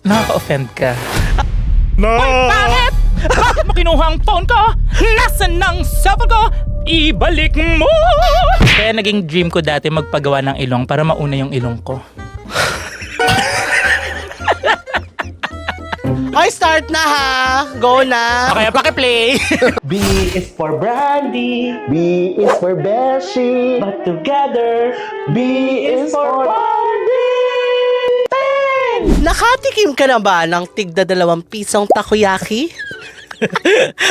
Nakaka-offend ka. No! Hoy, bakit? Bakit mo kinuha ang phone ko? Nasaan ang cellphone ko? Ibalik mo! Kaya naging dream ko dati magpagawa ng ilong para mauna yung ilong ko. Hoy, start na ha! Go na! Kaya paki-play! B is for Brandy, B is for Beshi, but together, B is for Brandy! Nakatikim ka na ba ng tigda 2 pisong takoyaki?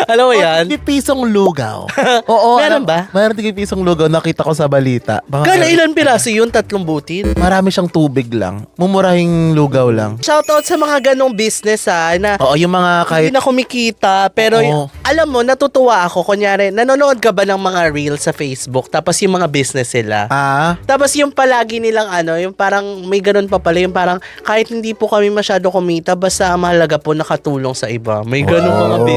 Alam mo yan? Tig-pisong lugaw. Oo. Meron ba? Meron tig-pisong lugaw. Nakita ko sa balita. Kala ilan piraso yun? 3 butil? Marami siyang tubig lang. Mumurahing lugaw lang. Shoutout sa mga ganong business ha, na Oo, yung mga kahit... hindi na kumikita, pero Oo. alam mo, natutuwa ako. Kunyari, nanonood ka ba ng mga reels sa Facebook, tapos yung mga business sila. Tapos yung palagi nilang yung parang may ganun pa pala, yung parang kahit hindi po kami masyado kumita, basta ang mahalaga po nakatulong sa iba. May ganun mga businesses.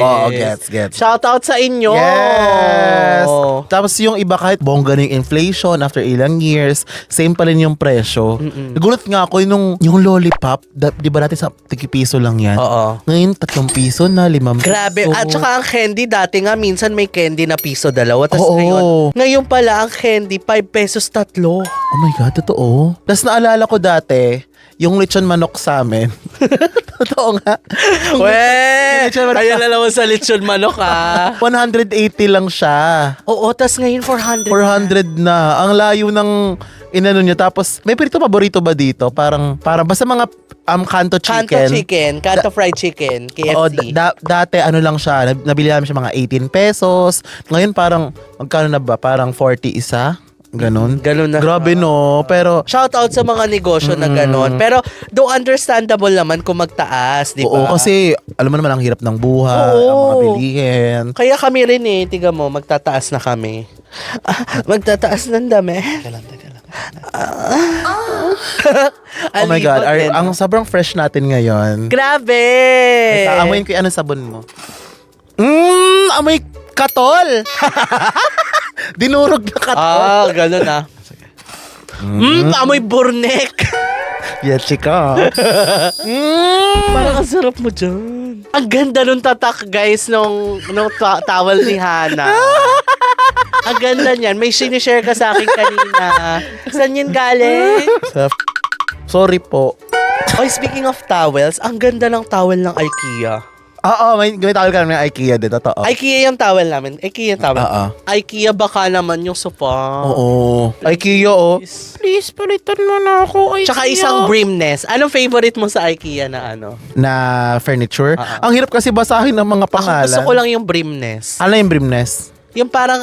Oo, gets. Shoutout sa inyo! Yes! Tapos yung iba kahit bongga na yung inflation after ilang years, same pa rin yung presyo. Nagulat nga ako yung lollipop, di ba dati sa tig-piso lang yan? Oo. Ngayon, 3 piso na, 5 piso. Grabe. At saka ang candy, dati nga minsan may candy na piso 2. Tapos Oo. ngayon pala ang candy, 5 pesos 3. Oh my God, totoo. Tapos naalala ko dati, yung lechon manok sa amin. Totoo nga. Weh! Lechon manok Ayan na naman sa lechon manok 180 lang siya. Oo, tas ngayon 400. 400 na. Ang layo ng inano niya. Tapos, may paborito ba dito? Parang basta mga kanto chicken. Kanto fried chicken, KFC. Oo, dati ano lang siya, nabili namin siya mga 18 pesos. Ngayon parang, magkano na ba? Parang 40 isa? Ganon na. Grabe no, pero... Shoutout sa mga negosyo na ganon. Pero, do understandable naman kung magtaas, di ba? Oo, kasi alam mo naman ang hirap ng buhay, ang mga bilihin. Kaya kami rin tiga mo, magtataas na kami. Magtataas ng dami. Teka lang. Oh my God, ang sobrang fresh natin ngayon. Grabe! Amoyin ko yung sabon mo. Amoy katol! Dinurog na katol. Ganun amoy burnek. Yeah, chika. Parang ang sarap mo dyan. Ang ganda nung tatak, guys, nung towel ni Hana. Ang ganda niyan. May sinishare ka sa akin kanina. Saan yun galing? Sorry po. Oy, speaking of towels, ang ganda ng towel ng IKEA. Oo, may tawag ka namin ng IKEA din, totoo. IKEA yung towel namin. IKEA yung towel. IKEA baka naman yung sofa. Oo. IKEA, Please, palitan mo na ako, IKEA. Tsaka isang brimness. Anong favorite mo sa IKEA na Na furniture? Ang hirap kasi basahin ng mga pangalan. Ako gusto ko lang yung brimness. Ano yung brimness? Yung parang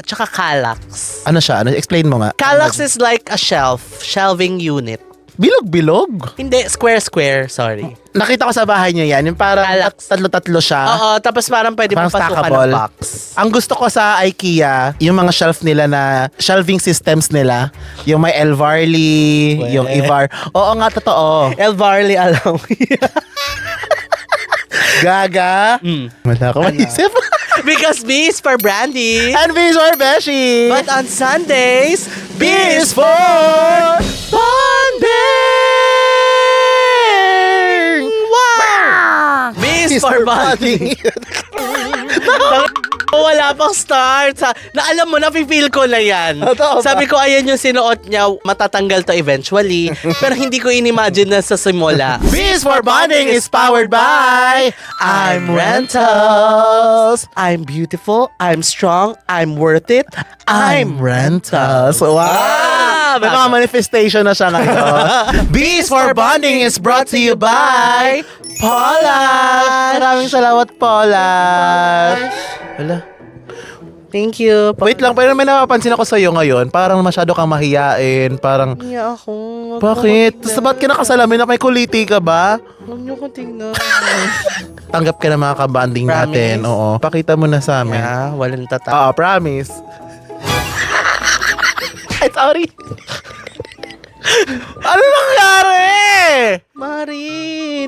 tsaka Kallax. Ano siya? Explain mo nga. Kallax is like a shelving unit. Bilog-bilog? Hindi, square, sorry. Nakita ko sa bahay niyo yan. Yung parang tatlo-tatlo siya. Oo, tapos parang pwede Parang papasukan stackable. ng box. Ang gusto ko sa IKEA, yung mga shelf nila na, shelving systems nila, yung may El Varley, yung Ivar. Oo nga, totoo. El Varley, alam mo. Gaga. Wala ko maisip. Because B is for Brandy. And B is for Beshi. But on Sundays, B is for bonding. Wow! B is for bonding. Wala pang start. Na alam mo, nafe-feel ko na yan. Sabi ko, ayan yung sinuot niya, matatanggal to eventually. Pero hindi ko in-imagine na sa simula. B is for bonding is powered by I'm Rentals. I'm beautiful, I'm strong, I'm worth it, I'm Rentals. Wow! May mga manifestation na siya ngayon. B is for bonding is brought to you by Paula. Maraming salamat, Paula. Wala. Thank you. Wait lang, pero may napapansin ako sa'yo ngayon. Parang masyado kang mahiyain. Parang, Hiya ako. bakit? Tapos ba't ka nakasalamin na may kuliti ka ba? Huwag niyo ko tingnan. Tanggap ka na mga kabanding natin. Oo. Pakita mo na sa amin. Yeah, walang tatak. Oo, promise. Ay, sorry. Ano nangyari? Mari,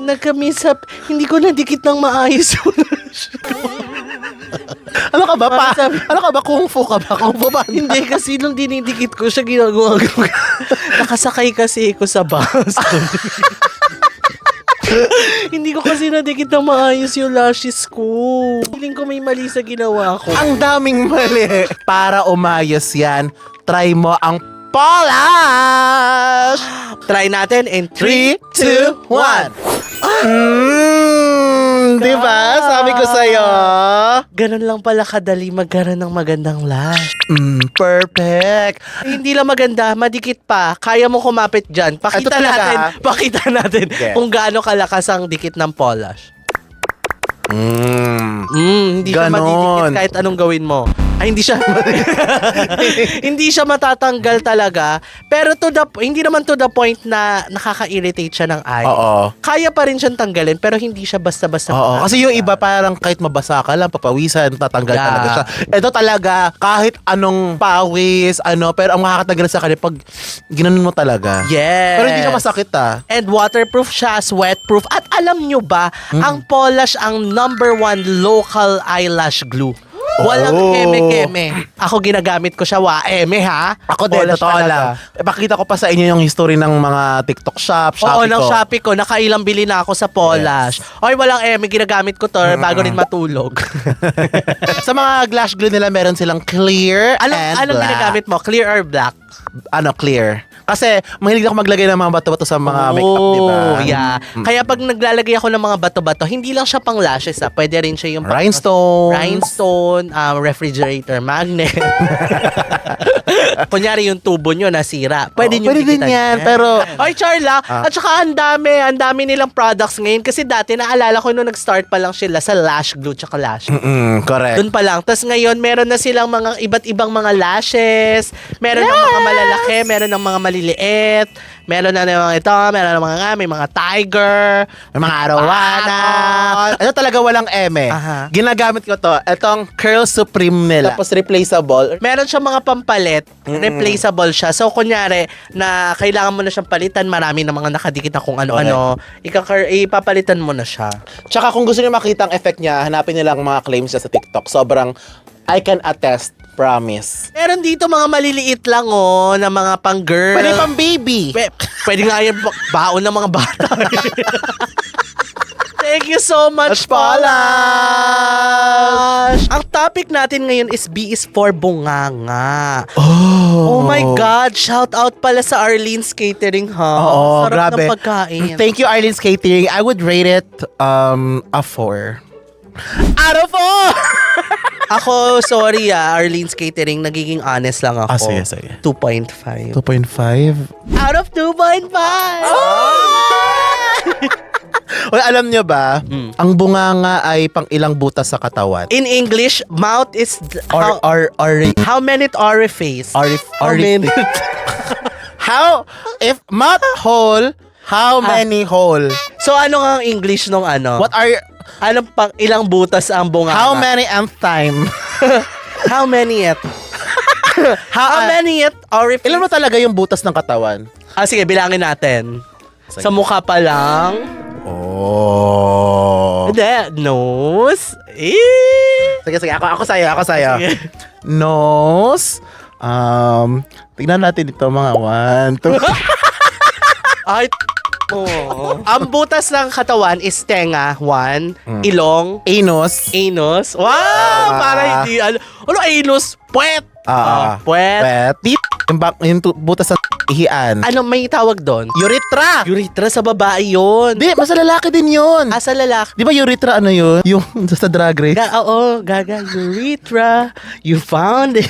nagkamisap. Hindi ko nadikit ng maayos. Ano ka ba? Ano ka ba? Kung fu ka ba? Kung fu ba? Hindi, kasi nung dinidikit ko siya, ginagawa ko. Nakasakay kasi ako sa bus. Hindi ko kasi nadikit na maayos yung lashes ko. Feeling ko may mali sa ginawa ko. Ang daming mali. Para umayos yan, try mo ang Polish! Try natin in 3, 2, 1. Diba? Sabi ko sa'yo. Ganun lang pala kadali magkaroon ng magandang lash. Perfect. Hindi lang maganda, madikit pa. Kaya mo kumapit dyan. Ito talaga. Pakita natin Okay. kung gaano kalakas ang dikit ng Polish. Hindi siya Ganon. madidikit kahit anong gawin mo. Ay, hindi siya hindi siya matatanggal talaga. Pero hindi naman to the point na nakaka-irritate siya ng eye. Oo. Kaya pa rin siyang tanggalin pero hindi siya basta-basta. Oo, kasi yung iba parang kahit mabasa ka lang, papawisan, tatanggal Yeah. talaga siya. Ito talaga, kahit anong pawis, pero ang makakatanggal sa kanya pag ginanon mo talaga. Yes. Pero hindi siya masakit And waterproof siya, sweatproof. At alam nyo ba, ang Polish ang #1 local eyelash glue. Walang keme-keme. Ako ginagamit ko siya, eme ha. Ako din, Polish totoo talaga. lang. Ipakita ko pa sa inyo yung history ng mga TikTok shop, Oo, Shopee ng ko. Shopee ko. Nakailang bili na ako sa Polish. Oy, walang eme. Ginagamit ko to bago rin matulog. Sa mga glass glue nila, meron silang clear and Anong black. ginagamit mo? Clear or black? Clear. Kasi mahilig ako maglagay ng mga bato-bato sa mga makeup, di ba? Oh, yeah. Kaya pag naglalagay ako ng mga bato-bato, hindi lang siya pang lashes Pwede rin siya yung rhinestone, refrigerator magnet. Kunyari yung tubo nyo nasira. Pwede nyo pwede din dikitan yan, pero... Ay, Charla, at saka ang dami nilang products ngayon. Kasi dati, naalala ko nung nag-start pa lang sila sa lash glue tsaka lash. Correct. Doon pa lang. Tapos ngayon, meron na silang mga iba't ibang mga lashes. Meron ng mga malalaki, meron ng mga maliliit. Meron na ng mga ito, meron ng mga may mga tiger, May mga arawana. Ano talaga walang eme. Aha. Ginagamit ko to. Itong Curl Supreme nila. Tapos replaceable. meron siya mga pampalit, replaceable siya. So, kunyari, na kailangan mo na siyang palitan, marami na mga nakadikit na kung ano-ano, ipapalitan mo na siya. Tsaka kung gusto niyo makita ang effect niya, hanapin niyo lang mga claims niya sa TikTok. Sobrang, I can attest, promise. Meron dito mga maliliit lang, na mga pang-girl. Pwede pang baby. Pwede nga yan, baon ng mga bata. Thank you so much, Polish! Ang topic natin ngayon is B is for bunganga. Oh my God! Shout out pala sa Arlene's Catering, ha? Oo, Sarap grabe. ng pagkain. Thank you, Arlene's Catering. I would rate it a 4. Out of 4! Ako, sorry Arlene's Catering, nagiging honest lang ako. sige. 2.5. 2.5? Out of 2.5! Well, alam nyo ba, ang bunganga ay pang ilang butas sa katawan? In English, mouth is how many orifice? How many? How, if mouth hole, how many hole? So ano nga ang English nung ano? What are, Anong pang ilang butas ang bunganga? how many nth time? How many it? How many it orifice? Ilan mo talaga yung butas ng katawan? Sige, bilangin natin. Sige. Sa mukha pa lang. Oh. Hindi, nose. Sige, ako sa'yo. Sige. Nose. Tignan natin ito mga 1, 2. Ay, ang butas ng katawan is tenga, 1. Ilong. Anus. Anus. Wow! Para hindi, ano anus? Puwet! Puwet. Pet. Yung butas ng ihian. Ano may tawag doon? Urethra. Urethra sa babae yun. Di, mas lalaki din yun. Sa lalaki. Di ba urethra ano yun? Yung sa drag race? Oo, gaga, urethra. You found it.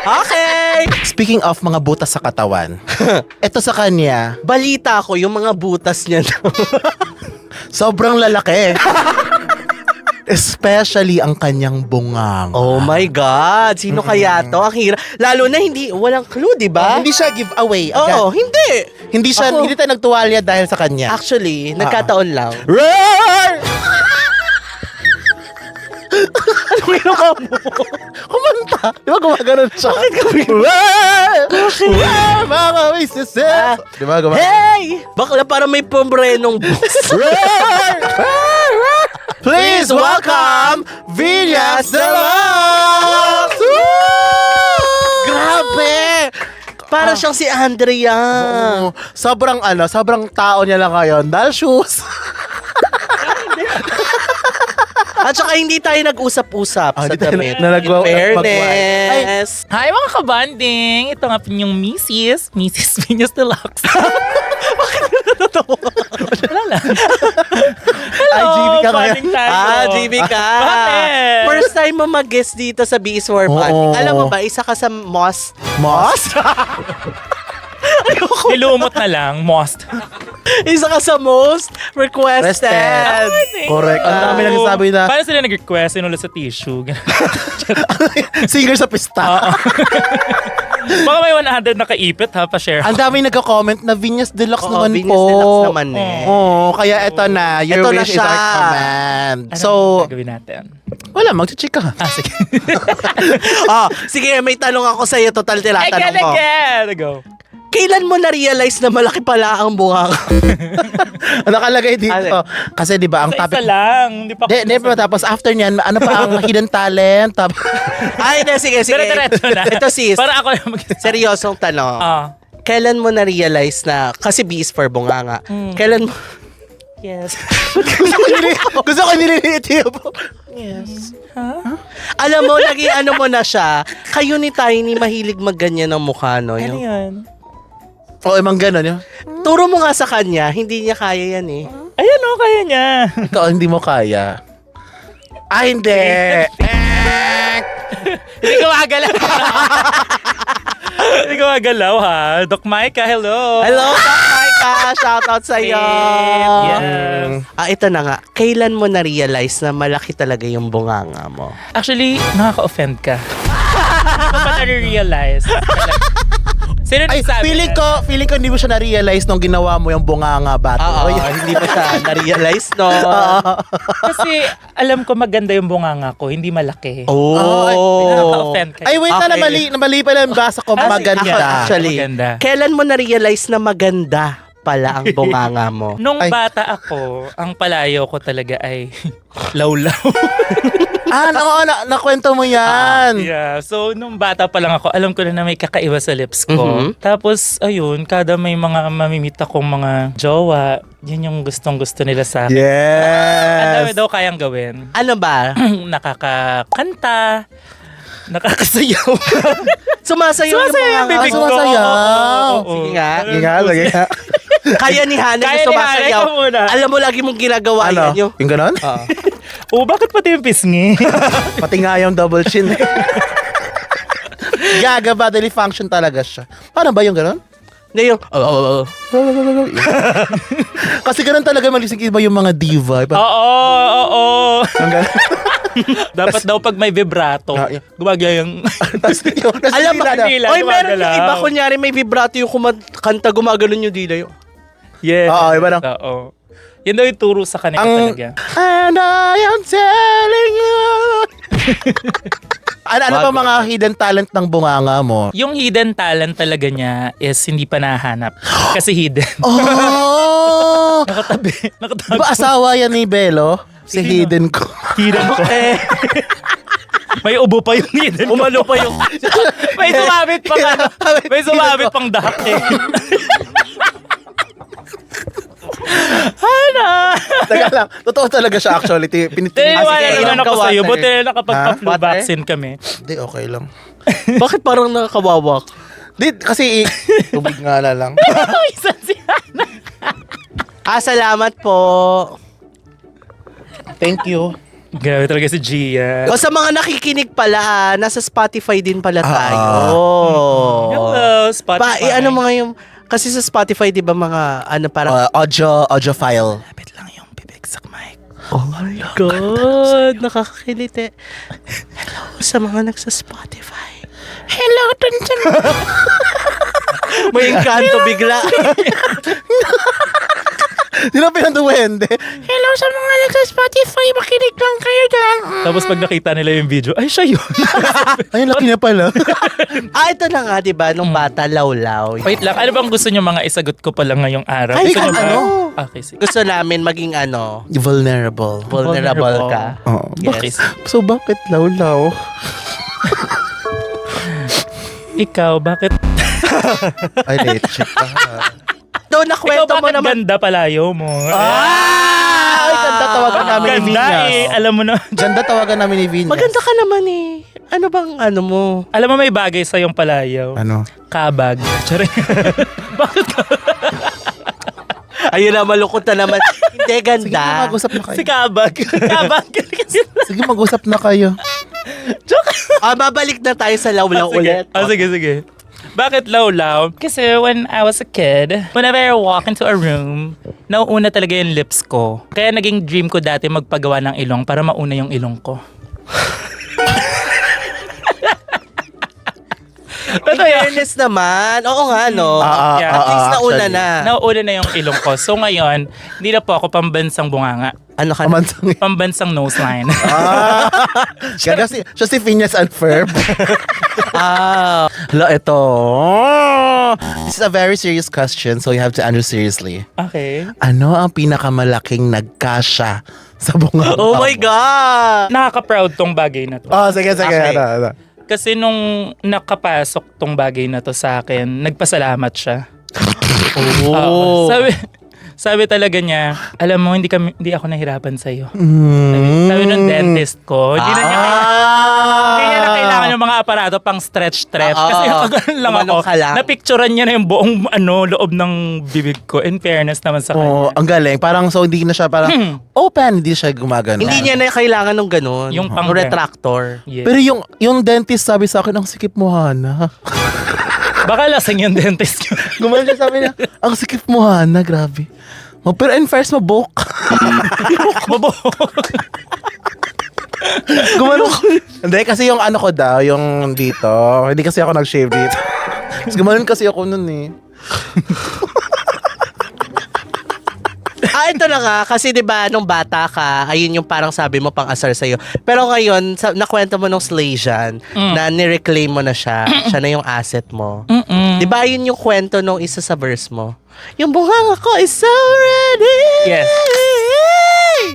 Okay. Speaking of mga butas sa katawan, ito sa kanya, Balita ko yung mga butas niya. sobrang lalaki. Especially ang kanyang bungang. Oh my God. Sino kaya to? Ang hirap. Lalo na walang clue, di ba? Hindi siya giveaway. Oo, hindi. Hindi tayo nagtuwalya dahil sa kanya. Actually, nagkataon lang. Roar! Ano ginawa mo? Kumanta. Di ba gumaganon siya? Bakit kami? Roar! Mga wisesses! Di ba gumaganon? Hey! Bakla para may pombrenong boss. Roar! Please welcome Villas Deluxe! Grabe! Para siyang si Andrea. Sobrang tao niya lang ngayon. Dahil shoes. At saka hindi tayo nag-usap-usap sa hindi tayo damit. na Fairness. Hi mga kabanding! Ito nga yung Mrs. Venus Deluxe. Wala lang. Hello, Ay, GB ka ngayon. banding tayo. GB ka. Bakit? First time mo mag-guest dito sa Bees for Bonding. Oo. Alam mo ba, isa ka sa most... Most? Nilumot na lang, most. Isa ka sa most requested. Correct. Ang dami nagsasabi na Paano sila nag-request? Sinulat sa tissue. singer sa pista. Baka may 100 nakaipit ha, pa-share. Ang dami nagko-comment na Venus Deluxe Oo, naman Venus po. Deluxe naman eh. Oo, kaya eto na. Your Eto na wish is siya. our command. Anong So, gagawin natin? wala, magchichika. Sige. Sige, may tanong ako sa iyo. Total tinatanong ko. Again. Go. Kailan mo na-realize na malaki pala ang bunga ko? Nakalagay dito. Kasi di ba ang Sa isa topic... lang. Hindi pa Di ba tapos after niyan, ano pa ang hidden talent? Ay, sige. Diretso na. Ito sis, Para ako yung seryosong tanong. Ah. Kailan mo na-realize na, kasi B is for bunganga, kailan mo... Yes. Gusto ko nililiit yun. Yes. Alam mo, naging ano mo na siya, kayo ni Tiny mahilig magganyan ng mukha, no? Ano Yung, yun? Oo, emang gano'n yun. turo mo nga sa kanya, hindi niya kaya yan eh. Ayan o, kaya niya. Ikaw, hindi mo kaya. Ah, hindi. Hindi ko magalaw. Hindi ko magalaw ha. Doc Micah, hello. Hello, Doc Micah! Shoutout sa iyo! Yes. Ito na nga. Kailan mo na-realize na malaki talaga yung bunganga mo? Actually, nakaka-offend ka. Hindi ko pa na-realize. Sino Ay, nagsabi? feeling ko hindi mo siya na-realize nung ginawa mo yung bunganga battle. Oo, hindi pa siya na-realize, no? Kasi alam ko maganda yung bunganga ko, hindi malaki. Oh. Nakaka-offend ka. Ay, wait na, Okay. namali pala yung basa ko. Ah, Maganda. Ako, actually, Maganda. kailan mo na-realize na maganda pala ang bunganga mo? Nung Ay. bata ako, ang palayo ko talaga ay lawlaw. Nakwento mo yan. Yeah, so nung bata pa lang ako, alam ko na may kakaiba sa lips ko. Mhm. Tapos, ayun, kada may mga mamimit akong mga jowa, yun yung gustong-gusto nila sa akin. Ang dami Yes. daw kayang gawin. Ano ba? Nakakakanta, nakakasayaw. Sumasayaw yung Sumasayaw yung bunganga bibig mo. ko. Sumasayaw. Oo. Sige nga. Sige nga, sige nga. Kaya ni Hana Kaya yung ni Hana, sumasayaw. ikaw muna. Alam mo, lagi mong ginagawa Ano? yan. Yung ganon? Bakit pati yung pisngi? Pati nga yung double chin. Gaga, bodily function talaga siya. Paano ba yung ganon? Hindi yung... Kasi ganon talaga magising iba yung mga diva. Oo. Yung ganon. Dapat daw pag may vibrato, Yeah. gumagayang... Alam mo, dila, oy, meron yung gumagalaw. iba, kunyari may vibrato yung kanta, gumaganon yung dila yung... Yes. Oo, iba lang. Oo. Yan daw yung turo sa kanila talaga. And I am telling you. ano pa mga hidden talent ng bunganga mo? Yung hidden talent talaga niya is hindi pa nahanap. Kasi hidden. Oh! Nakatabi. Di ba asawa yan ni Belo? Si hidden ko. Hidden ko. May ubo pa yung hidden. Umano pa yung... May sumabit pang ano. May sumabit pang dahak eh. Hana! Teka lang, totoo talaga siya actually. Tiniwala naman ako gawa sa'yo. sa'yo. Buti na nakapag-flu Water? vaccine kami. Hindi, okay lang. Bakit parang nakakawawak? Di, kasi tubig nga na lang. Isa si Hana. Salamat po. Thank you. Grabe talaga si Gia. O sa mga nakikinig pala, nasa Spotify din pala tayo. Hello, Spotify. Ano mga yung... Kasi sa Spotify, di ba mga ano parang... Audio file. Lapit lang yung bibig sa mic. Oh my God! Nakakakiliti. Hello sa mga nagsa-Spotify. Hello, Tunsun. May engkanto bigla. Di na pinanduwende. Hello sa mga nagsa-Spotify. Makinig lang kayo dyan. Tapos pag nakita nila yung video, ay siya yun. Ayun, laki na pala. Ito na nga, di ba? Nung bata, lawlaw. Wait lang, ano bang gusto nyo mga isagot ko pala ngayong araw? Ay, Gusto nyo ba? ano? Okay, sige. Gusto namin maging Vulnerable. vulnerable ka. Oo. Yes. So, bakit lawlaw? Ikaw, bakit? Ay, late shit pa. Doon Ikaw, nakwento mo bakit naman. ganda palayo mo? Ay, ganda tawagan namin ni Ganda Vinyas. eh. Alam mo na. Ganda tawagan namin ni Vinyas. Maganda ka naman eh. Ano bang ano mo? Alam mo may bagay sa yung palayaw. Ano? Kabag. Charing. Bakit ka? Ayun na, malungkot na naman. Hindi, Sige, ganda. mag-usap na kayo. Si Kabag. Kabag. Sige, mag-usap na kayo. Babalik na tayo sa lawlaw ulit. Sige, sige. Bakit lawlaw? Kasi when I was a kid, whenever I walk into a room, nauuna talaga yung lips ko. Kaya naging dream ko dati magpagawa ng ilong para mauna yung ilong ko. In fairness naman. Oo nga, no? Yeah. At least nauna actually. na. Nauuna na yung ilong ko. So ngayon, hindi na po ako pambansang bunganga. Ano ka na? Pamansang Pambansang nose line. Gaga siya si Phineas and Ferb. Ah. Hala, ito. This is a very serious question, so you have to answer seriously. Okay. Ano ang pinakamalaking nagkasya sa bunga? Oh my God! Nakaka-proud tong bagay na to. Oh, sige. Okay. Ano. Kasi nung nakapasok tong bagay na to sa akin, nagpasalamat siya. Oh. Sabi talaga niya, alam mo, hindi ako nahirapan sa'yo. Mm. Sabi nung dentist ko, hindi niya na kailangan yung mga aparato pang stretch. Kasi ganun lang Gumanong ako. ka lang. Napicturean niya na yung buong loob ng bibig ko. In fairness naman sa Oh, kanya. ang galing. Parang so hindi na siya parang open, hindi siya gumagano. Hindi niya na kailangan ng ganun. Yung pang- retractor. Yeah. Pero yung dentist sabi sa akin, ang sikip mo, Hana. Baka lasing yung dentist ko. Gumaling siya, sabi niya, ang sikip mo, Hana, grabe. Oh, pero in first, mabok. Gumaling. Hindi, kasi yung ano ko daw, yung dito, hindi kasi ako nag-shave dito. Gumaling kasi ako nun eh. Ito na nga, kasi 'di ba nung bata ka, ayun yung parang sabi mo pang asar sa'yo. Pero ngayon, nakwento mo nung Slasian na nireclaim mo na siya. Siya na yung asset mo. 'Di ba yun yung kwento nung isa sa verse mo? Yung bunganga ko is so ready. Yes.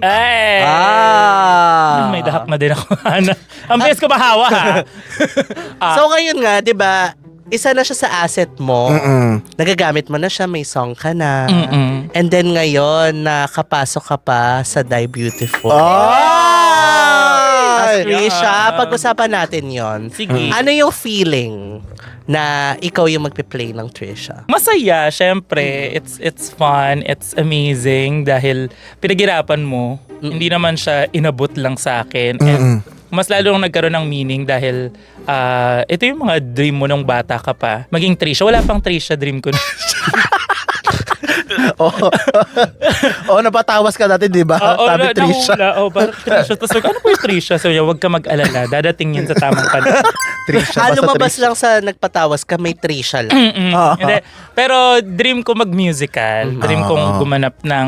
Ay! May dahak na din ako. Ang bilis ko mahawa ha. So ngayon nga, 'di ba, isa na siya sa asset mo. Nagagamit mo na siya, may song ka na. And then ngayon, nakapasok ka pa sa Die Beautiful. Ay! Trisha, pag-usapan natin yon. Sige. Ano yung feeling na ikaw yung magpe-play ng Trisha? Masaya, syempre. It's fun, it's amazing dahil pinaghirapan mo. Hindi naman siya inabot lang sa akin. And mas lalo nagkaroon ng meaning dahil ito yung mga dream mo nung bata ka pa. Maging Trisha. Wala pang Trisha, dream ko na. Napatawas ka dati, di ba? Sabi Trisha. Parang Trisha. Tapos ano po yung Trisha? So huwag ka mag-alala. Dadating yun sa tamang panahon. Trisha. Lumabas lang sa nagpatawas ka, may Trisha lang. Hindi. Pero dream ko mag-musical. Dream kong gumanap ng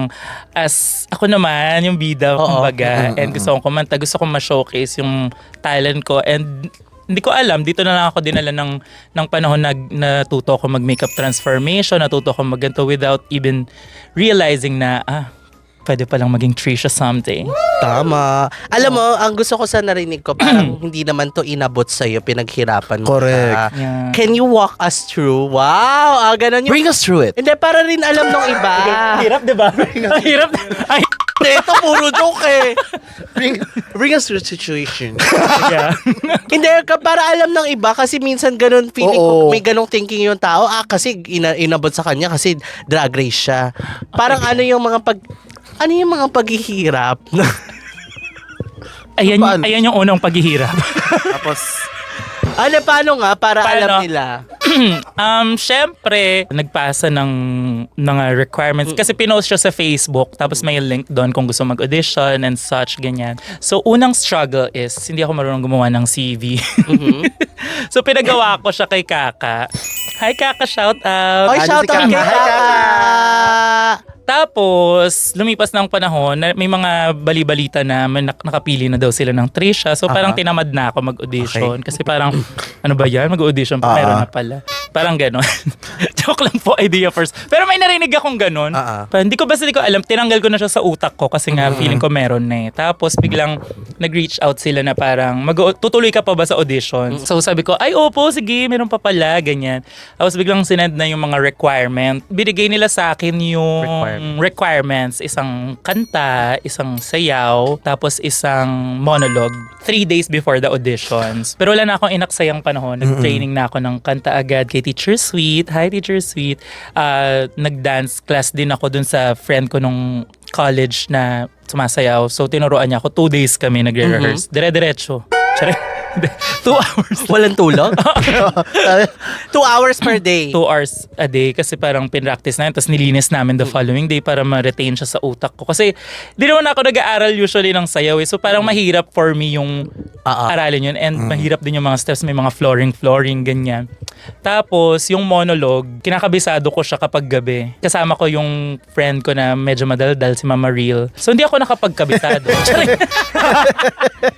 ako naman, yung bida, kumbaga. And gusto kong kumanta. Gusto kong ma-showcase yung talent ko. And hindi ko alam, dito na lang ako dinala ng panahon na natuto ko mag-makeup transformation, natuto ko magganto without even realizing na, pwede palang maging Trisha someday. Tama. Alam mo, ang gusto ko sa narinig ko, parang hindi naman to inabot sa'yo, pinaghirapan mo. Correct. Yeah. Can you walk us through? Wow! Ganun yung... Bring us through it. Hindi, para rin alam ng iba. Hirap, di ba? Ang hirap. Ay, Ito, puro joke eh. Bring us through the situation. yeah. Hindi, para alam ng iba kasi minsan ganun feeling ko, Oo. may ganung thinking yung tao, kasi inabot sa kanya kasi drag race siya. Parang ano yung mga paghihirap? Paano? Ayan yung unang paghihirap. Tapos, Paano nga para Paano? alam nila? Syempre, nagpasa ng mga requirements. Kasi pinost siya sa Facebook, tapos may link doon kung gusto mag-audition and such, ganyan. So, unang struggle is, hindi ako marunong gumawa ng CV. So, pinagawa ko siya kay Kaka. Hi, Kaka, shout out. Oy, shout out kay Hi, Kaka! Tapos, lumipas ng panahon, may mga bali-balita na may nakapili na daw sila ng Trisha. So, parang tinamad na ako mag-audition. Kasi parang, ano ba yan? Mag-audition pa, meron na pala. Parang gano'n. Joke lang po, idea first. Pero may narinig akong gano'n. Parang, hindi ko alam. Tinanggal ko na siya sa utak ko kasi nga feeling ko meron na eh. Tapos, biglang nag-reach out sila na parang, tutuloy ka pa ba sa audition? So, sabi ko, ay, opo, sige, meron pa pala, ganyan. Tapos, biglang sinend na yung mga requirement. Binigay nila sa akin yung requirements, isang kanta, isang sayaw, tapos isang monologue 3 days before the auditions. Pero wala na akong inaksayang panahon. Nag-training na ako ng kanta agad kay Teacher Sweet. Hi, Teacher Sweet. Nag-dance class din ako dun sa friend ko nung college na sumasayaw. So, tinuruan niya ako. 2 days kami nagre-rehearse. Dire-diretso. Charing. 2 hours. Walang tulog? 2 hours per day. 2 hours a day kasi parang pinractice na yun. Tapos nilinis namin the following day para ma-retain siya sa utak ko. Kasi di naman ako nag-aaral usually ng sayaw eh. So parang mahirap for me yung aralin yun. And mahirap din yung mga steps. May mga flooring, ganyan. Tapos yung monologue, kinakabisado ko siya kapag gabi. Kasama ko yung friend ko na medyo madaldal, si Mama Real. So hindi ako nakapagkabisado.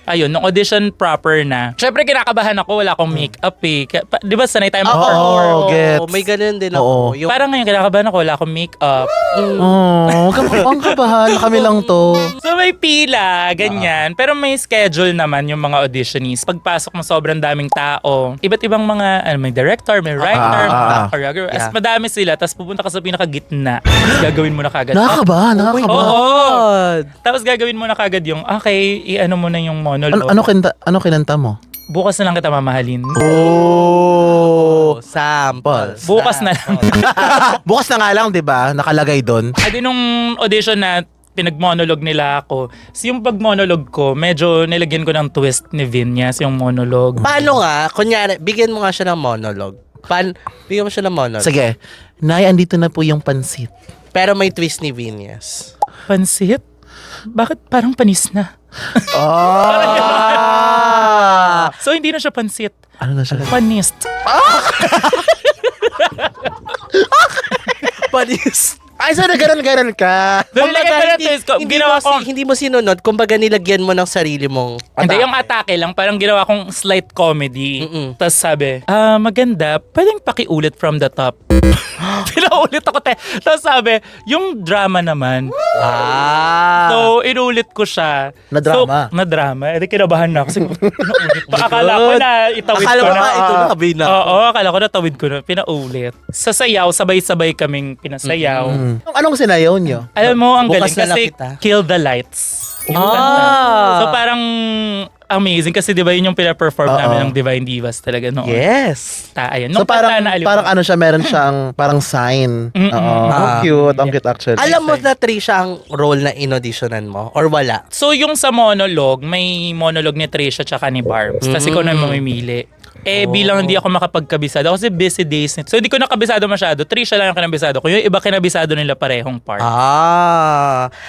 Ayun, nung audition proper na, syempre kinakabahan ako, wala akong make-up eh. Di ba sanay tayo mag-perform? gets. May ganun din ako. Yung, Parang ngayon kinakabahan ako, wala akong make-up. Ang kabahan. Kami lang to. So may pila, ganyan. Pero may schedule naman yung mga auditionees. Pagpasok mo sobrang daming tao. Iba't ibang mga, may director, may writer, choreographer. As madami sila, tapos pupunta ka sa pinakagitna. Gagawin mo na kagad. Nakakabahan. Oo. Tapos gagawin mo na kagad yung, okay, i-ano mo na yung monologue. Ano kinanta mo? Bukas na lang kita mamahalin. sample. Bukas na lang. Bukas na nga lang, di ba? Nakalagay doon. Adi nung audition na pinag-monologue nila ako, yung pag-monologue ko, medyo nilagyan ko ng twist ni Vinyas, yung monologue. Paano nga? Kunyari, bigyan mo nga siya ng monologue. Bigyan mo siya ng monologue. Sige. Nay, andito na po yung pansit. Pero may twist ni Vinyas. Pansit? Bakit parang panis na? So hindi na siya pansit. Ano na siya? Panist. Panis. Ay, so naganon-ganon ka. Nilagay ko na twist ko. Ginawa ko. Hindi mo sinunod, kumbaga nilagyan mo ng sarili mong Hindi, yung atake lang. Parang ginawa kong slight comedy. Tapos sabi, maganda, pwedeng pakiulit from the top. Pinaulit ako, Tapos sabi, yung drama naman. So, inulit ko siya. Na drama? So, na drama. Edi kinabahan na ako. Kasi, pinaulit pa. Akala ko na itawid Akala ko mo na. nga, ito na kabina. Oo, akala ko na tawid ko na. Pinaulit. Sa sayaw, sabay-sabay kaming pinasayaw. Anong sinayaw nyo? Alam mo, ang Bukas galing na lang kasi kita. Kill the Lights. Yung kanta. So parang amazing kasi di ba yun yung pina-perform namin ng Divine Divas talaga noon. Yes. Ayun. So Nung parang, kanta na aliw. parang ano siya, meron siyang parang sign. Oo. Ang cute, ang cute actually. Alam mo na, Trisha, ang role na inauditionan mo? Or wala? So yung sa monologue, may monologue ni Trisha tsaka ni Barbs. Tapos ikaw na yung mamimili. Bilang hindi ako makapagkabisado kasi busy days. So hindi ko nakabisado masyado. Trisha lang ang kinabisado ko. Yung iba kinabisado nila parehong part.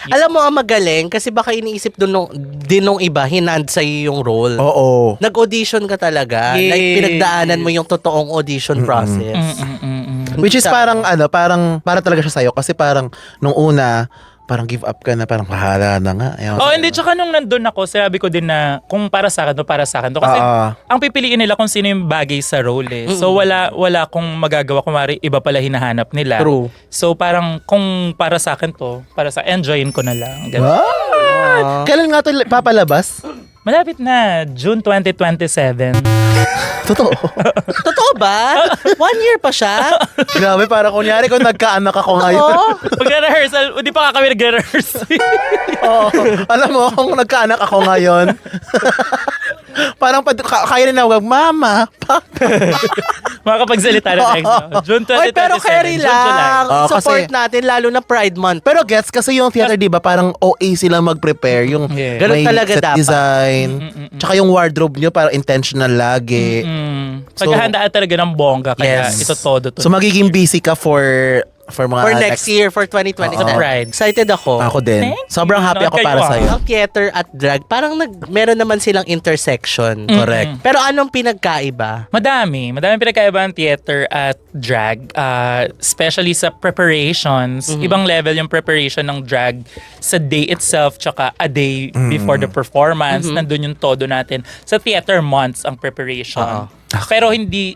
Alam mo ang magaling kasi baka iniisip din nung iba, hinand sa'yo yung role. Oo. Nag-audition ka talaga. Yes. Like, pinagdaanan mo yung totoong audition process. Which is parang parang para talaga siya sa'yo kasi parang nung una, parang give up ka na, parang bahala na nga. Hindi. Tsaka nung nandun ako, sinabi ko din na kung para sa akin to, para sa akin to. Kasi ang pipiliin nila kung sino yung bagay sa role eh. So wala kong magagawa. Kumari, iba pala hinahanap nila. True. So parang kung para sa akin to, enjoyin ko na lang. Ganun. What? Kailan nga ito papalabas? Malapit na, June 2027. Totoo. Totoo ba? 1 year pa siya? Grabe, parang kunyari kung nagkaanak ako ngayon. Pag-rehearsal, hindi pa kami nag-rehearse. Oo. Alam mo, kung nagkaanak ako ngayon, parang kaya rin nawag, Mama, Makakapagsalita na next. June 2027. Oy, pero carry June, July. lang. Support kasi- natin, lalo na Pride Month. Pero gets, kasi yung theater, di ba, parang OA sila mag-prepare. Yung Yeah. Ganun may talaga set dapat. design. Tsaka yung wardrobe nyo, parang intentional lagi. Paghahandaan talaga ng bongga, kaya Yes. ito todo to. So, magiging busy ka for mga For next year, for 2027. Pride. Excited ako. Ako din. Thank Sobrang you. happy ako Kayo para ah. sa'yo. Ang theater at drag, parang meron naman silang intersection. Correct. Pero anong pinagkaiba? Madami pinagkaiba ang theater at drag, especially sa preparations. Ibang level yung preparation ng drag sa day itself tsaka a day before the performance. Nandun yung todo natin. Sa theater, months ang preparation. Pero hindi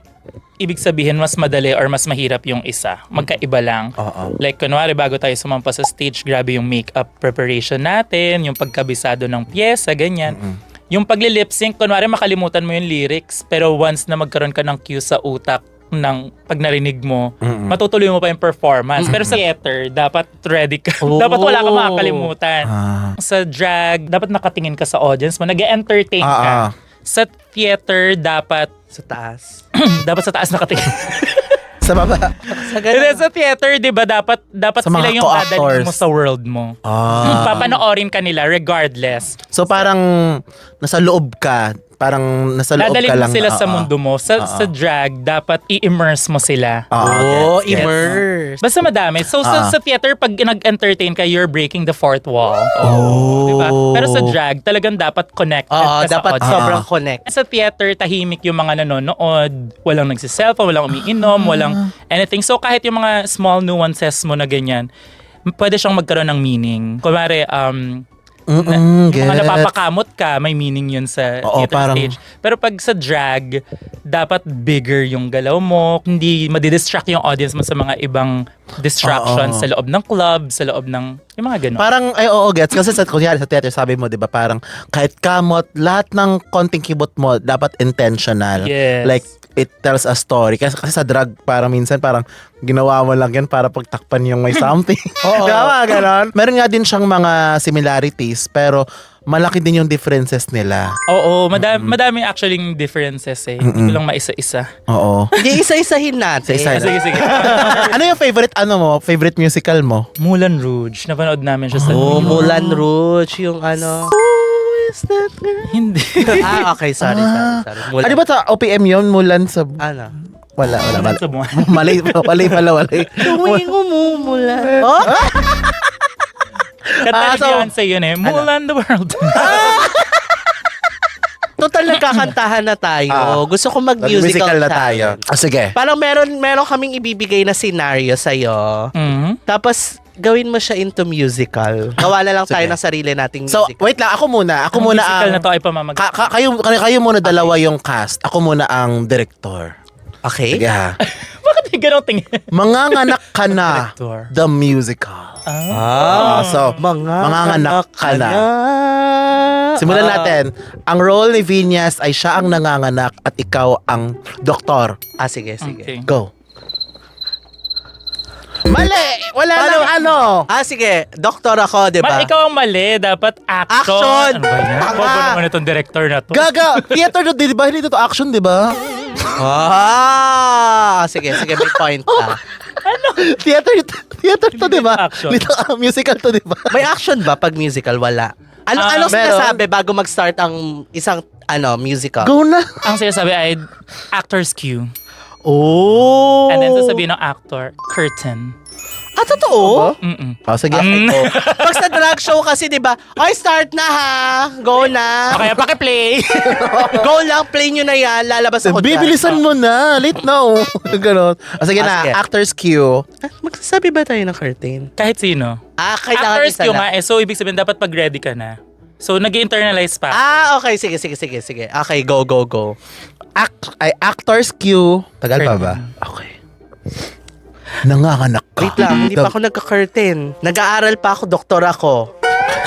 ibig sabihin mas madali or mas mahirap yung isa. Magkaiba lang. Like, kunwari, bago tayo sumampa sa stage, grabe yung makeup preparation natin, yung pagkabisado ng pyesa, ganyan. Yung pagli-lip sync, kunwari makalimutan mo yung lyrics, pero once na magkaroon ka ng cue sa utak, ng pag narinig mo, matutuloy mo pa yung performance. Pero sa theater, dapat ready ka. Dapat wala kang makakalimutan. Sa drag, dapat nakatingin ka sa audience mo. Nag-entertain ka. Sa theater, dapat Sa taas. dapat sa taas nakatingin. Sa baba. Sa Hindi, sa theater, di ba, dapat Sa sila mga yung dadalhin co-actors. mo sa world mo. Papanoorin ka nila regardless. So parang nasa loob ka. Parang nasa loob Dadalhin ka mo lang. sila sa mundo mo. Sa drag, dapat i-immerse mo sila. Gets. Immerse. Basta madami. So sa theater, pag nag-entertain ka, you're breaking the fourth wall. Diba? Pero sa drag, talagang dapat connected ka sa Dapat audience. sobrang connect. Sa theater, tahimik yung mga nanonood. Walang nagsiselfone, walang umiinom, walang anything. So kahit yung mga small nuances mo na ganyan, pwede siyang magkaroon ng meaning. Kunwari, mga Gets. napapakamot ka, may meaning yun sa theater parang- stage. Pero pag sa drag, dapat bigger yung galaw mo. Hindi madidistract yung audience mo sa mga ibang distractions sa loob ng club, sa loob ng yung mga ganun. Parang, gets. Kasi kunyari sa theater, sabi mo, di ba, parang kahit kamot, lahat ng konting kibot mo, dapat intentional. Yes. Like, it tells a story. Kasi sa drag, parang minsan, parang ginawa mo lang yan para pagtakpan yung may something. Diba, ganon? Meron nga din siyang mga similarities, pero malaki din yung differences nila. Oo, madami actually yung differences eh. Hindi ko lang maisa-isa. Oo. Hindi, isa-isahin natin. Isa-isahin. Sige. Ano yung favorite musical mo? Moulin Rouge. Napanood namin siya sa New York. Moulin Rouge, yung ano. Who is that girl? Hindi. Okay, sorry. Moulin. Ano ba sa OPM yun? Mulan sa... Ano? Wala. Sa buwan. Mali pala. Tuwing umumulan. Oh? Kanta ni so- Beyonce yun eh. Mulan the world. Total nagkakantahan na tayo. Gusto ko mag-musical na tayo. Sige. Parang meron kaming ibibigay na scenario sa'yo. Tapos, gawin mo siya into musical. Gawa na lang tayo ng sarili nating So, musical. wait lang. Ako muna. Ako Ang muna musical ang... na to ay pamamag. kayo muna dalawa yung cast. Ako muna ang director. Okay? Sige ha. Bakit yung ganong tingin? Manganganak ka na. Director. The musical. So, manganganak ka na. Simulan natin. Ang role ni Vinyas ay siya ang nanganganak at ikaw ang doktor. Sige. Okay. Go. Mali! Wala nang ano. Sige. Doktor ako, di ba? Ikaw ang mali. Dapat action. Action! Ano ba yan? Tanga! Bobo naman itong director na to. Gaga! Theater to, di ba? Hindi to action, di ba? Sige. May point ka. Theater to, di ba? Action. Dito, musical to, di ba? May action ba pag musical? Wala. Anong meron. sinasabi bago mag-start ang isang musical? Go na. Ang sinasabi ay actor's cue. Oh! And then sasabihin ng actor, curtain. Totoo? Sige. Pag sa drag show kasi, di ba? Ay, start na ha! Go na! Okay, paki-play. Go lang, play nyo na yan. Lalabas ako dyan. Bibilisan mo na. Late na, oh. Ganon. Sige na, sige. actor's cue. Magsasabi ba tayo ng curtain? Kahit sino. Kailangan Actor's isa cue na. nga. So, ibig sabihin, dapat pag-ready ka na. So, nag-internalize pa. Okay. Sige. Okay, go. Actor's cue. Tagal pa ba? Okay. Nanganganak ka. Wait lang, hindi pa ako nagka-curtain. Nag-aaral pa ako, doktor ako.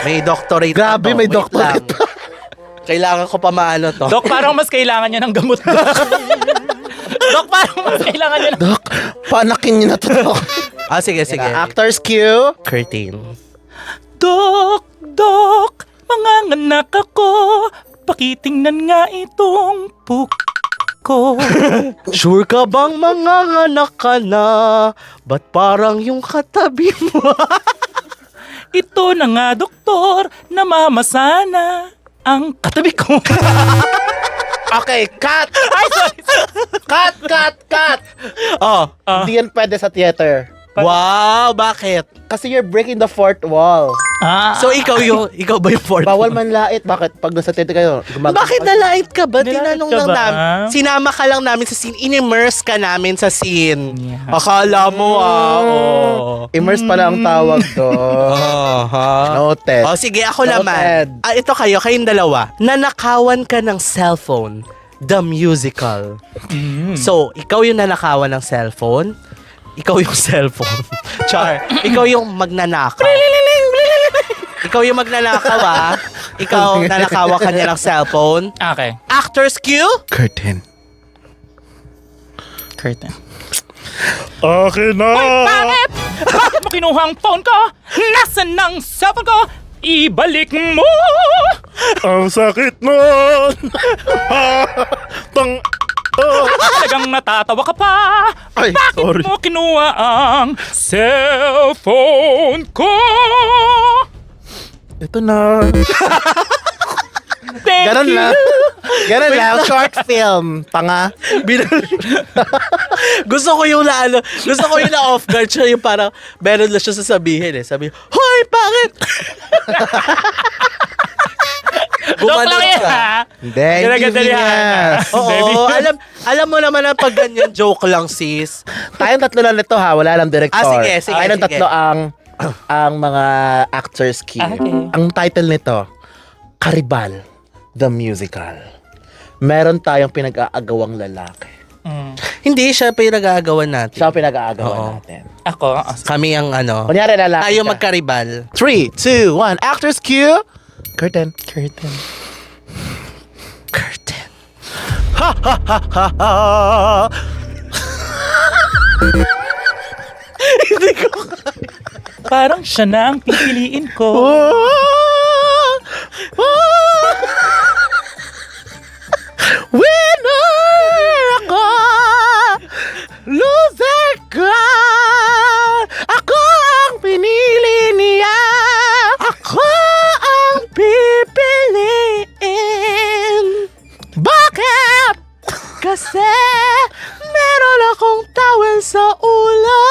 May doctorate Grabe, ako. may Wait doctorate lang. Kailangan ko pa maano to. Dok, parang mas kailangan niya ng gamot. Dok, parang mas kailangan niya ng... Dok, panakin niyo na to. Dok. Sige. Actor's cue. Curtain. Dok, manganganak ako. Pakitingnan nga itong ko. Sure ka bang manganganak ka na? Ba't parang yung katabi mo? Ito na nga, doktor, namamasana ang katabi ko. Okay, cut! Ay, sorry. Cut! Hindi yan pwede sa theater. Wow, bakit? Kasi you're breaking the fourth wall. So ikaw ba yung fourth? Bawal man lait. Bakit? Pag nasa theater kayo, Bakit nalait ka ba? Nilait Tinanong ka lang ba? namin. Sinama ka lang namin sa scene. In-immerse ka namin sa scene. Yeah. Akala mo Immerse pala ang tawag doon. Noted. Sige, ako Noted. naman. Ito kayong dalawa. Nanakawan ka ng cellphone. The musical. So, ikaw yung nanakawan ng cellphone. Ikaw yung cellphone. Char. Ikaw yung magnanakaw. Ikaw yung magnanakaw, Ikaw, nanakawa ka niya ng cellphone. Okay. Actor's cue. Curtain. Curtain. Okay na! Hoy, pangit! Bakit mo kinuha ang phone ko? Nasaan ang cellphone ko? Ibalik mo! Ang sakit nun! Talagang natatawa ka pa. Ay, Bakit sorry. mo kinuha ang cellphone ko? Ito na. Thank Ganon you. lang. Ganon lang. Short film. Tanga. Gusto ko yung na off guard siya, yung parang meron lang siya sasabihin eh. Sabi, hoy, bakit? Joke lang yan, ha? Hindi, Ginagadalihan. Oo, alam mo naman na pag ganyan joke lang, sis. Tayong tatlo lang nito ha. Wala lang director. Sige, Tayong sige. tatlo ang mga actors key. Okay. Ang title nito, Karibal, the Musical. Meron tayong pinag-aagawang lalaki. Hindi siya pa yung nag-aagawan natin. Siya ang pinag-aagawan natin. Ako, Kami ang Kunyari lalaki tayo ka. magkaribal. 3, 2, 1. Actors cue. Curtain. curtain. Curtain. Parang siya na ang pipiliin ko. Winner ako! Loser ka! Ako ang pinili niya! Ako ang pipiliin! Bakit? Kasi meron akong towel sa ulo!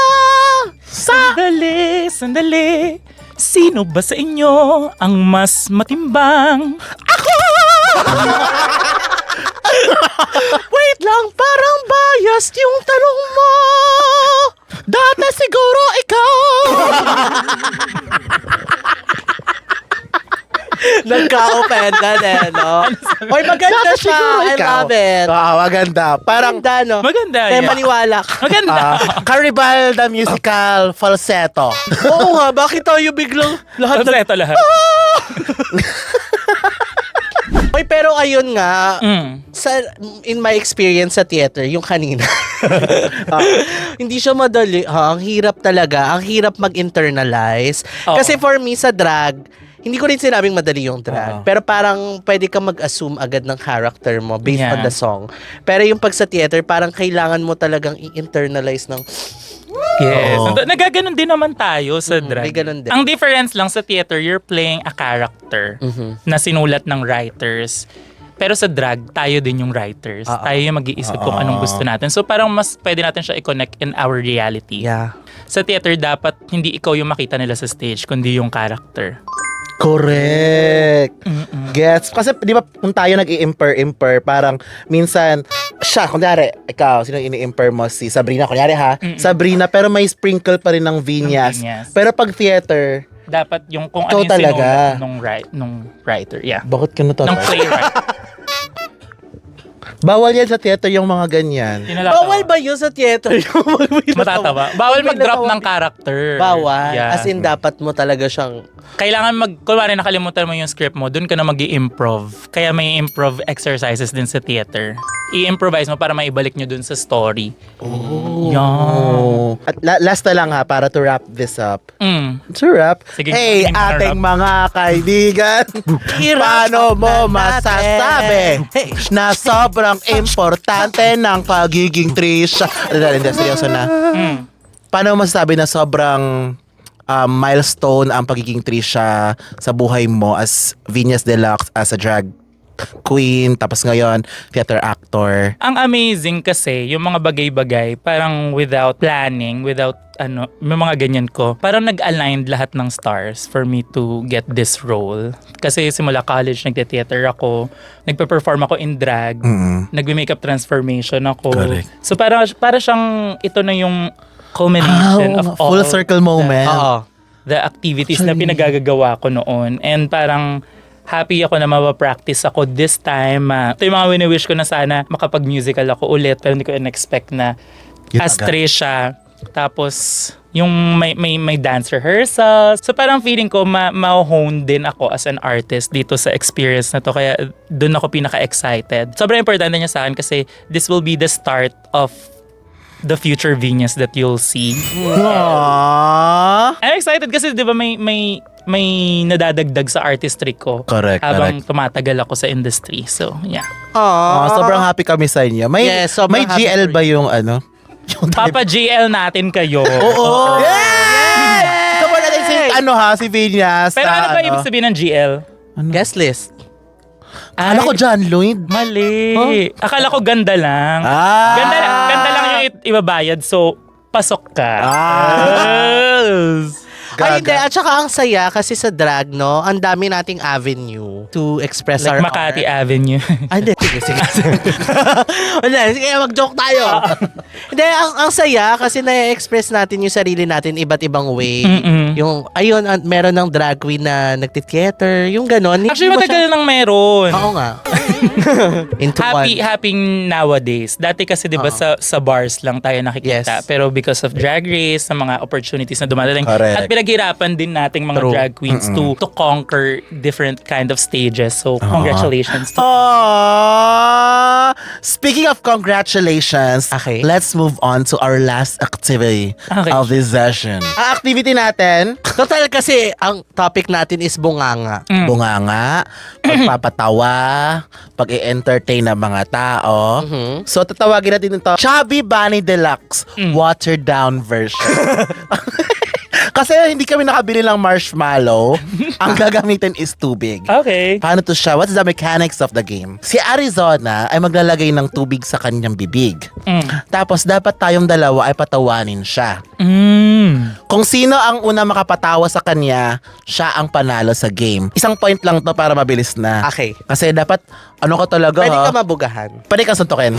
Sandali, sandali. Sino ba sa inyo ang mas matimbang? Wait lang, parang biased yung tanong mo. Dati siguro ikaw. Nagka-offended eh, no? Hoy, maganda Dati siya. siguro I ikaw. love it. Maganda. Parang Maganda, no? Maganda Kaya yan. maniwala ka. Maganda. Carnival the Musical falsetto. Oo nga, bakit tayo biglang lahat Basta ito lahat. Hoy, pero ayun nga, Mm. in my experience sa theater, yung kanina, hindi siya madali. Ang hirap talaga. Ang hirap mag-internalize. Oo. Kasi for me, sa drag, hindi ko rin sinabing madali yung drag. Pero parang pwede ka mag-assume agad ng character mo based Yeah. on the song. Pero yung pag sa theater, parang kailangan mo talagang i-internalize ng... Yes. Oo. Nagaganon din naman tayo sa drag. may ganun din. Ang difference lang sa theater, you're playing a character na sinulat ng writers. Pero sa drag, tayo din yung writers. Tayo yung mag-iisip kung anong gusto natin. So parang mas pwede natin siya i-connect in our reality. Yeah. Sa theater, dapat hindi ikaw yung makita nila sa stage, kundi yung character. Correct. Gets. Kasi di ba kung tayo nag-i-imper, parang minsan, siya, kunyari, ikaw, sino ini-imper mo? Si Sabrina, kunyari ha? Sabrina, pero may sprinkle pa rin ng Vinyas. Vinyas. Pero pag theater, Dapat yung kung Ikaw ano yung talaga. sinulat nung writer. Yeah. bakit ka Nung natatawa? playwright. Bawal yan sa theater yung mga ganyan. Tinatatawa. Bawal ba yun sa theater? Matatawa. Bawal May mag-drop natawa. ng character. Bawal. Yeah. As in, dapat mo talaga siyang... Kailangan kunwari nakalimutan mo yung script mo, dun ka na mag-i-improv. Kaya may improv exercises din sa theater. I-improvise mo para maibalik nyo dun sa story. Yan. Oh. At last na lang ha, para to wrap this up. To wrap, Sige, hey, sige, ating wrap. mga kaibigan, paano mo masasabi na sobrang importante ng pagiging Trisha? Hindi, seryoso na. Paano mo masasabi na sobrang milestone ang pagiging Trisha sa buhay mo as Venus Deluxe, as a drag queen, tapos ngayon, theater actor? Ang amazing kasi, yung mga bagay-bagay, parang without planning, without may mga ganyan ko, parang nag-aligned lahat ng stars for me to get this role. Kasi simula college, nagte-theater ako, nagpe-perform ako in drag, nagbe-makeup transformation ako. Correct. So para siyang, ito na yung culmination of all full circle moment. the activities na pinagagagawa ko noon. And parang happy ako na mapapractice ako this time. Ito yung mga wini-wish ko na sana makapag-musical ako ulit, pero hindi ko in-expect na Yun as agad. Trisha. Tapos yung may dance rehearsal. So parang feeling ko ma-hone din ako as an artist dito sa experience na to. Kaya doon ako pinaka-excited. Sobrang importante niya sa akin kasi this will be the start of the future Venus that you'll see. Aww. I'm excited kasi 'di ba may nadadagdag sa artistry ko Correct, habang tumatagal ako sa industry. So, yeah. Sobrang happy kami sa inyo. Yes, sobrang may happy GL for ba yung ano? Yung Papa GL natin kayo. Oo. Yes! Support natin si si Vinyas. Pero ano ba ibig sabihin ng GL? Guest list. Ano ko John Lloyd? Mali. Akala ko ganda lang. Ganda lang yung ibabayad. So, pasok ka. Yes. Ay, hindi. At saka ang saya kasi sa drag, no, ang dami nating avenue to express Like our Makati art. Avenue. Ay, hindi. Sige. Hindi, sige, mag-joke tayo. Hindi, ang saya kasi na-express natin yung sarili natin iba't ibang way. Yung, ayun, meron ng drag queen na nagtiteater, yung ganon. Actually, matagal nang meron. Oo nga. Into Happy nowadays. Dati kasi 'di ba sa bars lang tayo nakikita. Yes. Pero because of Drag Race, sa mga opportunities na dumadating Correct. at pinaghirapan din nating mga True. drag queens to conquer different kind of stages. So congratulations to Speaking of congratulations, Okay. let's move on to our last activity Okay. of this session. Ang activity natin, Total kasi, ang topic natin is bunganga. bunganga, pagpapatawa, pag-i-entertain ng mga tao. So, tatawagin natin ito, Chubby Bunny Deluxe Watered Down version. Kasi hindi kami nakabili ng marshmallow. Ang gagamitin is tubig. Okay. Paano to siya? What's the mechanics of the game? Si Arizona ay maglalagay ng tubig sa kanyang bibig. Tapos dapat tayong dalawa ay patawanin siya. Kung sino ang una makapatawa sa kanya, siya ang panalo sa game. Isang point lang to para mabilis na. Okay. Kasi dapat, ano ka talaga Pwede ha? ka mabugahan. Pwede kang suntukin.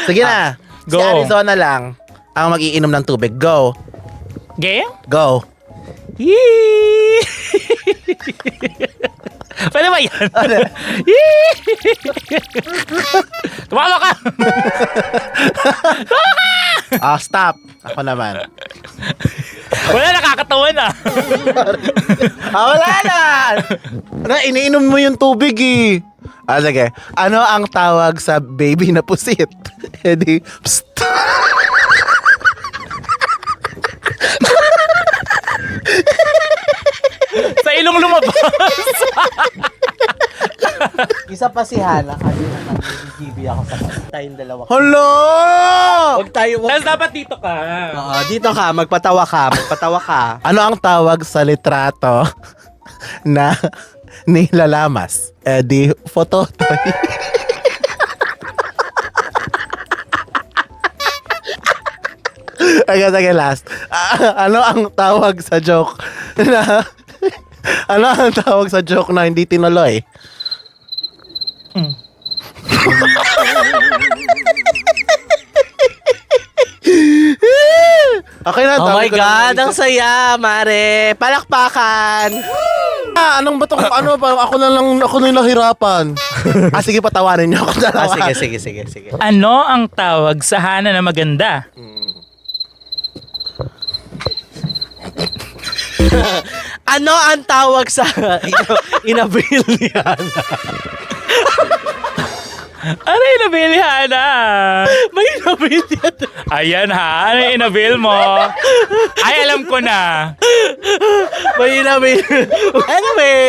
Sige na. Si Go. Arizona lang ang mag-iinom ng tubig. Go. Game? Go. Yee! Pwede ba yan? Yee! Tumawa ka! Stop. Ako naman. Wala, nakakatawa na. Wala na! Iniinom mo yung tubig eh. Sige. Ano ang tawag sa baby na pusit? Edi, psst. Sa ilong lumabas. Isa pa si Hana kasi nag-GB ako sa kanya. Tayong dalawa. Hello! Huwag tayo. Tapos dapat dito ka. Oo, dito ka, magpatawa ka. Ano ang tawag sa litrato na nilalamas? Edi, fototoy. Sige, last. Ano ang tawag sa joke na... Ano ang tawag sa joke na hindi tinuloy? Okay na. Oh dami my ko na God, naisip. ang saya, Mare. Palakpakan. Anong ba to? Ano ba? Ako na yung nahirapan. Sige, patawarin niyo ako dalawa. Sige. Ano ang tawag sa hana na maganda? Ano ang tawag sa inabil ni Hana? Ano yung inabil, Hana? May inabil yan. Ayan ha, ano yung inabil mo? Ay, alam ko na. May inabil. Anyway.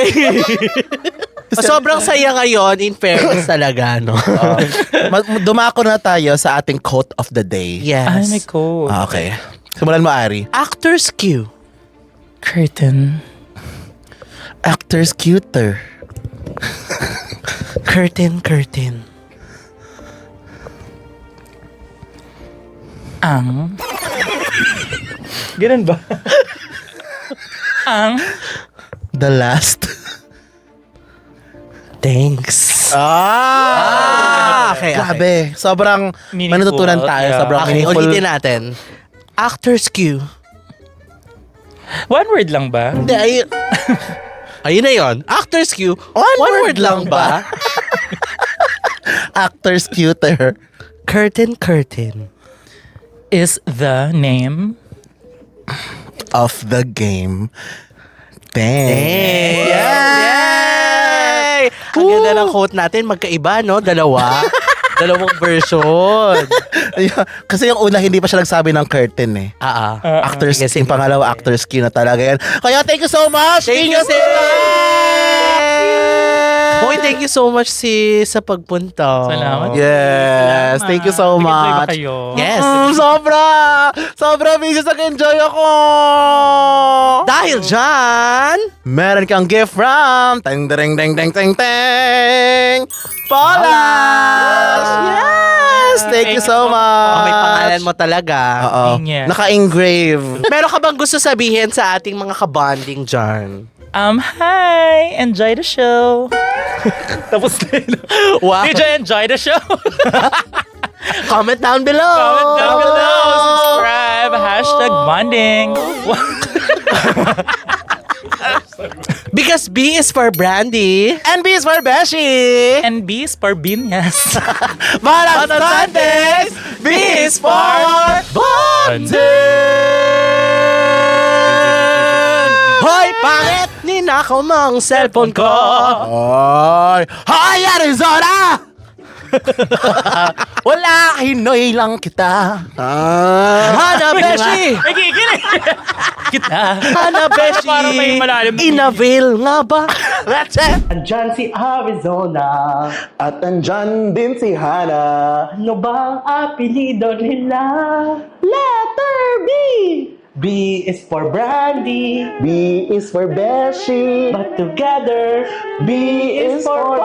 Sobrang saya ngayon, in fairness talaga, no? Dumako na tayo sa ating quote of the day. Ay, Yes. may code. Okay. Simulan mo, Ari. Actor's cue. Curtain. Actor's cuter. Curtain. Ang. Ganun ba? Ang. The last. Thanks. Okay. Okay. Grabe. Sobrang Meaningful, manututunan tayo. yeah. Sobrang Okay, meaningful. ulitin natin. Actor's cue. One word lang ba? Hindi, ayun na yun. Actor's cue. One word lang ba? Actor's cuter. Curtain. Is the name. Of the game. Thanks. Yay! Ang ganda ng quote natin. Magkaiba, no? Dalawang version. Kasi yung una, hindi pa siya nagsabi ng curtain eh. Actors, Sige, yung pangalawa, actors key na talaga yan. Kaya thank you so much! Thank you, sis! Hoy, thank you so much, sis, sa pagpunta. Salamat. Yes, Salamat. thank you so Nag-enjoy ba much. kayo? Yes. Sobra! Sobra, Mrs. Nag-enjoy ako! Dahil dyan, Meron kang gift from Teng Teng Teng Teng Teng Teng Polas! Yes! Thank you so much! may pangalan mo talaga. Oo. Yes. Naka-engrave. Meron ka bang gusto sabihin sa ating mga kabonding dyan? Hi! Enjoy the show! Tapos na yun. Wow. Did you enjoy the show? Comment down below. Comment down below. Subscribe. #bonding. Because B is for Brandy. And B is for Beshi! And B is for Binyas. But on Sundays, B is for Bonding! Hoy, pangit! Ninakaw mo ang cellphone ko. Hoy! Hoy, Arizona! Wala, hinoy lang kita. Hana, Beshi! Nagigil eh. Kita. Hana, Beshi! Parang may malalim na Inavail nga ba? That's it! Andyan si Arizona. At andyan din si Hana. Ano bang apelido nila? Letter B! B is for Brandy. B is for Beshi. But together, B is for